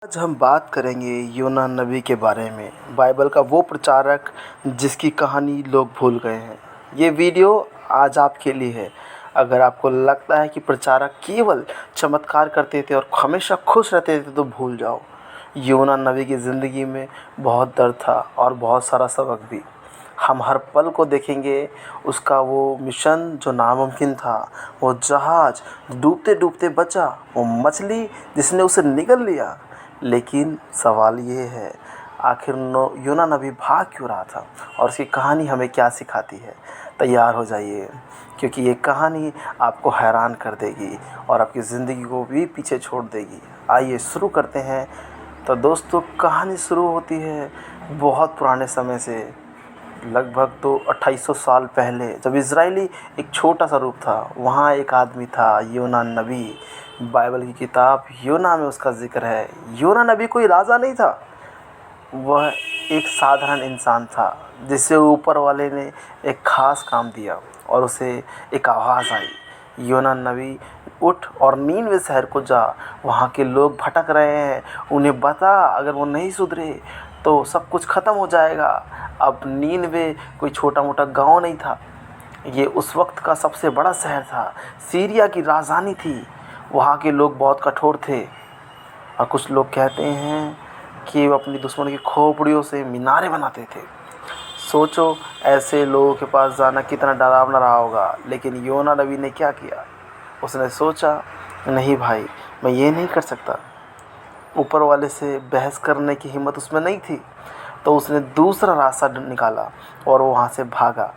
आज हम बात करेंगे योना नबी के बारे में। बाइबल का वो प्रचारक जिसकी कहानी लोग भूल गए हैं। ये वीडियो आज आपके लिए है। अगर आपको लगता है कि प्रचारक केवल चमत्कार करते थे और हमेशा खुश रहते थे तो भूल जाओ। योना नबी की ज़िंदगी में बहुत दर्द था और बहुत सारा सबक भी। हम हर पल को देखेंगे। उसका वो मिशन जो नामुमकिन था, वो जहाज़ डूबते डूबते बचा, वो मछली जिसने उसे निगल लिया। लेकिन सवाल ये है, आखिर योना नबी भाग क्यों रहा था और उसकी कहानी हमें क्या सिखाती है। तैयार हो जाइए, क्योंकि ये कहानी आपको हैरान कर देगी और आपकी ज़िंदगी को भी पीछे छोड़ देगी। आइए शुरू करते हैं। तो दोस्तों, कहानी शुरू होती है बहुत पुराने समय से, लगभग तो 2800 साल पहले, जब इज़राइली एक छोटा सा रूप था। वहाँ एक आदमी था, योना नबी। बाइबल की किताब योना में उसका ज़िक्र है। योना नबी कोई राजा नहीं था, वह एक साधारण इंसान था जिसे ऊपर वाले ने एक ख़ास काम दिया और उसे एक आवाज़ आई, योना नबी उठ और नीनवे शहर को जा। वहाँ के लोग भटक रहे हैं, उन्हें बता अगर वो नहीं सुधरे तो सब कुछ ख़त्म हो जाएगा। अब नीनवे कोई छोटा मोटा गांव नहीं था, ये उस वक्त का सबसे बड़ा शहर था, सीरिया की राजधानी थी। वहाँ के लोग बहुत कठोर थे और कुछ लोग कहते हैं कि वो अपनी दुश्मन की खोपड़ियों से मीनारें बनाते थे। सोचो, ऐसे लोगों के पास जाना कितना डरावना रहा होगा। लेकिन योना नबी ने क्या किया? उसने सोचा, नहीं भाई, मैं ये नहीं कर सकता। ऊपर वाले से बहस करने की हिम्मत उसमें नहीं थी। तो उसने दूसरा रास्ता निकाला और वो वहाँ से भागा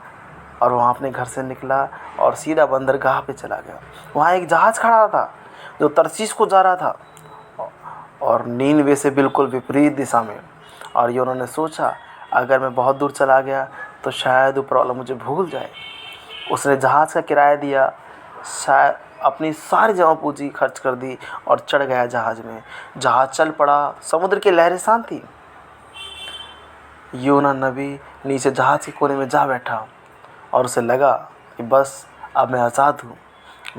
और वहाँ अपने घर से निकला और सीधा बंदरगाह पे चला गया। वहाँ एक जहाज़ खड़ा था जो तरसीस को जा रहा था और नीनवे से बिल्कुल विपरीत दिशा में। और ये उन्होंने सोचा, अगर मैं बहुत दूर चला गया तो शायद ऊपर वाला मुझे भूल जाए। उसने जहाज़ का किराया दिया, शायद अपनी सारी जमा पूंजी खर्च कर दी और चढ़ गया जहाज़ में। जहाज़ चल पड़ा, समुद्र की लहरें शांत थी। योना नबी नीचे जहाज़ के कोने में जा बैठा और उसे लगा कि बस अब मैं आज़ाद हूँ।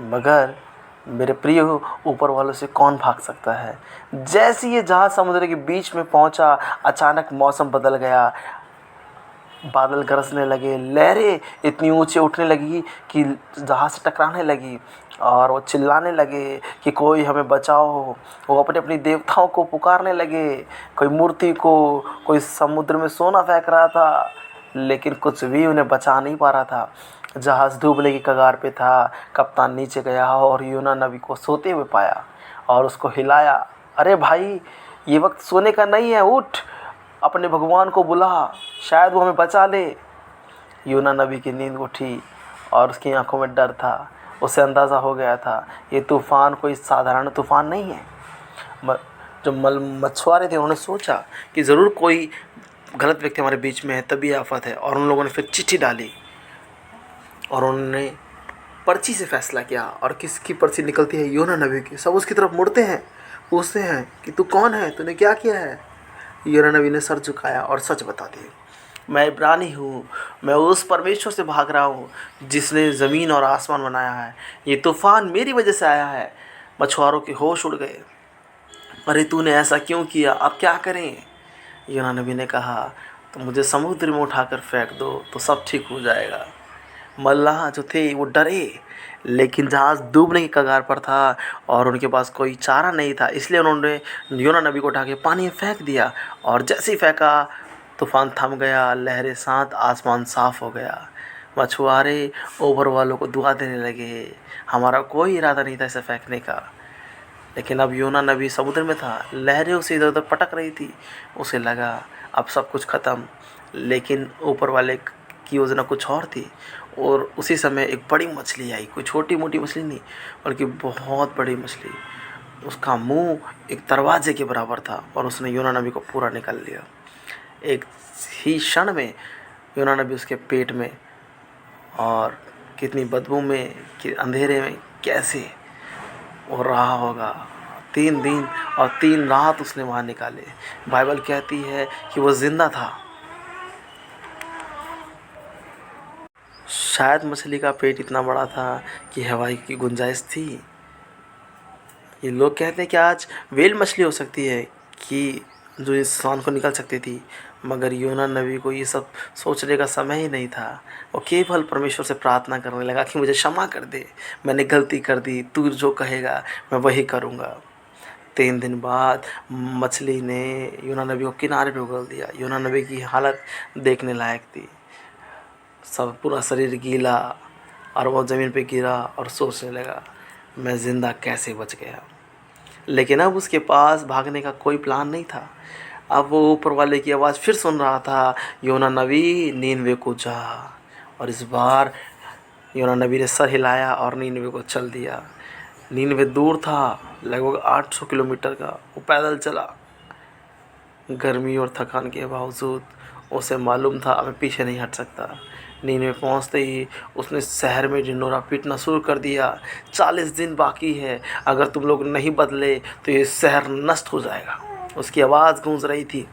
मगर मेरे प्रिय ऊपर वालों से कौन भाग सकता है। जैसे ये जहाज़ समुद्र के बीच में पहुँचा, अचानक मौसम बदल गया। बादल गरजने लगे, लहरें इतनी ऊंचे उठने लगी कि जहाज़ से टकराने लगी और वो चिल्लाने लगे कि कोई हमें बचाओ। वो अपने अपनी देवताओं को पुकारने लगे, कोई मूर्ति को, कोई समुद्र में सोना फेंक रहा था, लेकिन कुछ भी उन्हें बचा नहीं पा रहा था। जहाज़ डूबने की कगार पे था। कप्तान नीचे गया और योना नबी को सोते हुए पाया और उसको हिलाया। अरे भाई, ये वक्त सोने का नहीं है, उठ, अपने भगवान को बुला, शायद वो हमें बचा ले। योना नबी की नींद उठी और उसकी आंखों में डर था। उसे अंदाज़ा हो गया था, ये तूफ़ान कोई साधारण तूफ़ान नहीं है। जो मछुआरे थे उन्होंने सोचा कि ज़रूर कोई गलत व्यक्ति हमारे बीच में है, तभी आफत है। और उन लोगों ने फिर चिट्ठी डाली और उन्होंने पर्ची से फैसला किया। और किसकी पर्ची निकलती है? योना नबी की। सब उसकी तरफ मुड़ते हैं, पूछते हैं कि तू कौन है, तूने क्या किया है। योना नबी ने सर झुकाया और सच बता दिया, मैं इब्रानी हूँ, मैं उस परमेश्वर से भाग रहा हूँ जिसने ज़मीन और आसमान बनाया है। ये तूफ़ान मेरी वजह से आया है। मछुआरों के होश उड़ गए। अरे तूने ऐसा क्यों किया, अब क्या करें? योना नबी ने कहा, तो मुझे समुद्र में उठाकर फेंक दो तो सब ठीक हो जाएगा। मल्लाह जो थे वो डरे, लेकिन जहाज़ डूबने की कगार पर था और उनके पास कोई चारा नहीं था, इसलिए उन्होंने योना नबी को उठा के पानी में फेंक दिया। और जैसे ही फेंका, तूफ़ान थम गया, लहरें शांत, आसमान साफ़ हो गया। मछुआरे ऊपर वालों को दुआ देने लगे, हमारा कोई इरादा नहीं था इसे फेंकने का। लेकिन अब योना नबी समुद्र में था, लहरें उसे इधर उधर पटक रही थी। उसे लगा अब सब कुछ ख़त्म, लेकिन ऊपर वाले की योजना कुछ और थी। और उसी समय एक बड़ी मछली आई, कोई छोटी मोटी मछली नहीं बल्कि बहुत बड़ी मछली। उसका मुंह एक दरवाजे के बराबर था और उसने योना नबी को पूरा निकाल लिया। एक ही क्षण में योना नबी उसके पेट में, और कितनी बदबू में, कि अंधेरे में कैसे वो रहा होगा। 3 दिन और 3 रात उसने वहाँ निकाले। बाइबल कहती है कि वो ज़िंदा था। शायद मछली का पेट इतना बड़ा था कि हवाई की गुंजाइश थी। ये लोग कहते हैं कि आज व्हेल मछली हो सकती है। कि जो इंसान को निकल सकती थी, मगर योना नबी को ये सब सोचने का समय ही नहीं था। वो केवल परमेश्वर से प्रार्थना करने लगा कि मुझे क्षमा कर दे, मैंने गलती कर दी, तू जो कहेगा मैं वही करूँगा। 3 दिन बाद मछली ने योना नबी को किनारे पे उगल दिया। योना नबी की हालत देखने लायक थी, सब पूरा शरीर गीला, और वो ज़मीन पे गिरा और सोचने लगा मैं ज़िंदा कैसे बच गया। लेकिन अब उसके पास भागने का कोई प्लान नहीं था। अब वो ऊपर वाले की आवाज़ फिर सुन रहा था, योना नबी नीनवे को जा। और इस बार योना नबी ने सर हिलाया और नीनवे को चल दिया। नीनवे दूर था, लगभग 800 किलोमीटर का। वो पैदल चला। गर्मी और थकान के बावजूद उसे मालूम था अब मैं पीछे नहीं हट सकता। नीनवे पहुंचते ही उसने शहर में ढिंढोरा पीटना शुरू कर दिया। 40 दिन बाकी है, अगर तुम लोग नहीं बदले तो ये शहर नष्ट हो जाएगा। उसकी आवाज़ गूंज रही थी।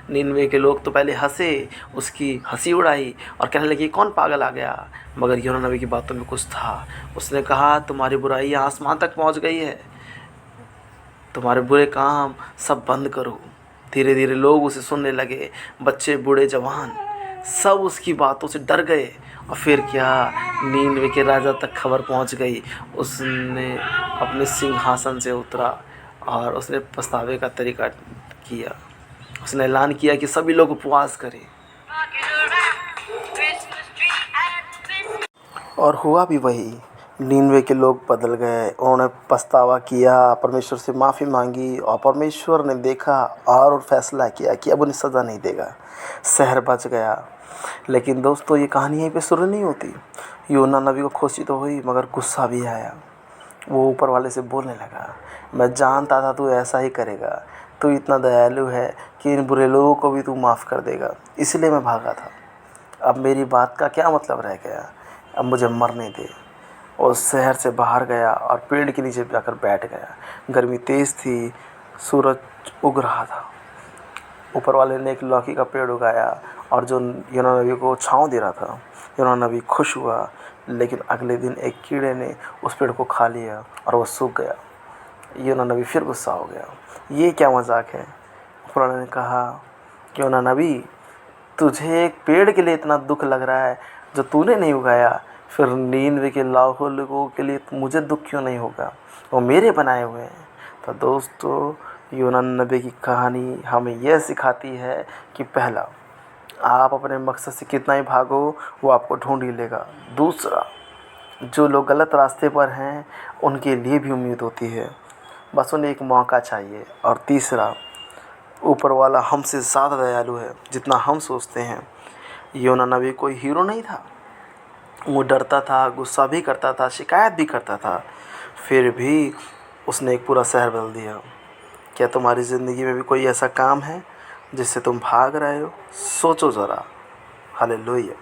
नीनवे के लोग तो पहले हंसे, उसकी हंसी उड़ाई और कहने लगे कौन पागल आ गया। मगर योना नबी की बातों में कुछ था। उसने कहा तुम्हारी बुराई आसमान तक पहुंच गई है, तुम्हारे बुरे काम सब बंद करो। धीरे धीरे लोग उसे सुनने लगे, बच्चे बूढ़े जवान सब उसकी बातों से डर गए। और फिर क्या, नीनवे के राजा तक खबर पहुंच गई। उसने अपने सिंहासन से उतरा और उसने पछतावे का तरीका किया। उसने ऐलान किया कि सभी लोग उपवास करें। और हुआ भी वही। नीनवे के लोग बदल गए, उन्होंने पछतावा किया, परमेश्वर से माफ़ी मांगी, और परमेश्वर ने देखा और फैसला किया कि अब उन्हें सज़ा नहीं देगा। शहर बच गया। लेकिन दोस्तों, ये कहानी यहीं पे शुरू नहीं होती। योना नबी को खुशी तो हुई, मगर गुस्सा भी आया। वो ऊपर वाले से बोलने लगा, मैं जानता था तू ऐसा ही करेगा, तू इतना दयालु है कि इन बुरे लोगों को भी तू माफ़ कर देगा, इसलिए मैं भागा था। अब मेरी बात का क्या मतलब रह गया, अब मुझे मरने दे। और शहर से बाहर गया और पेड़ के नीचे जाकर बैठ गया। गर्मी तेज़ थी, सूरज उग रहा था। ऊपर वाले ने एक लौकी का पेड़ उगाया और जो योना नबी को छाँव दे रहा था। योना नबी खुश हुआ, लेकिन अगले दिन एक कीड़े ने उस पेड़ को खा लिया और वो सूख गया। योना नबी फिर गुस्सा हो गया, ये क्या मजाक है। ऊपर वाले ने कहा, योना नबी, तुझे एक पेड़ के लिए इतना दुख लग रहा है जो तूने नहीं उगाया, फिर नीनवे के लाखों लोगों के लिए मुझे दुख क्यों नहीं होगा, वो मेरे बनाए हुए हैं। तो दोस्तों, योना नबी की कहानी हमें यह सिखाती है कि पहला, आप अपने मकसद से कितना ही भागो वो आपको ढूंढ ही लेगा। दूसरा, जो लोग गलत रास्ते पर हैं उनके लिए भी उम्मीद होती है, बस उन्हें एक मौका चाहिए। और तीसरा, ऊपर वाला हमसे ज़्यादा दयालु है जितना हम सोचते हैं। योना नबी कोई हीरो नहीं था। वो डरता था, गुस्सा भी करता था, शिकायत भी करता था, फिर भी उसने एक पूरा शहर बदल दिया। क्या तुम्हारी ज़िंदगी में भी कोई ऐसा काम है जिससे तुम भाग रहे हो? सोचो ज़रा। हालेलुया।